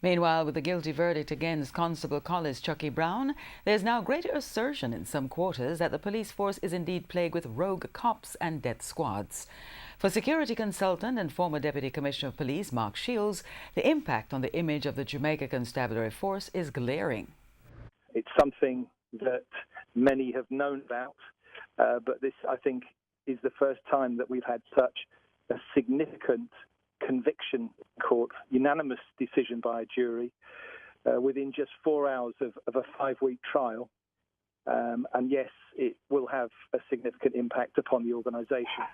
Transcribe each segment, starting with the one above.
Meanwhile, with the guilty verdict against Constable Collis Chucky Brown, there's now greater assertion in some quarters that the police force is indeed plagued with rogue cops and death squads. For security consultant and former Deputy Commissioner of Police Mark Shields, the impact on the image of the Jamaica Constabulary Force is glaring. It's something that many have known about, but this, I think, is the first time that we've had such a significant conviction court, unanimous decision by a jury within just 4 hours of a 5-week trial. And yes, it will have a significant impact upon the organisation.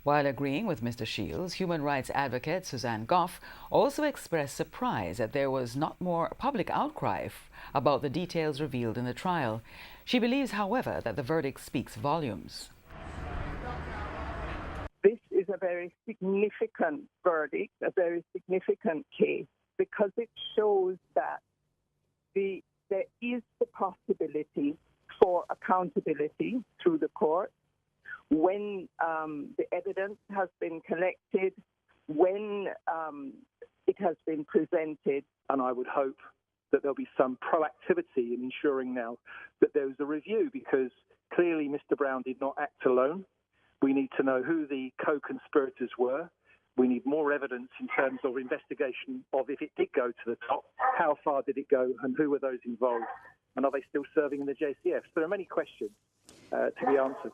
While agreeing with Mr. Shields, human rights advocate Suzanne Goff also expressed surprise that there was not more public outcry about the details revealed in the trial. She believes, however, that the verdict speaks volumes. This is a very significant verdict, a very significant case, because it shows that there is the possibility for accountability through the court when the evidence has been collected, when it has been presented. And I would hope that there'll be some proactivity in ensuring now that there is a review, because clearly Mr. Brown did not act alone. We need to know who the co-conspirators were. We need more evidence in terms of investigation of if it did go to the top, how far did it go, and who were those involved, and are they still serving in the JCF? So there are many questions to be answered.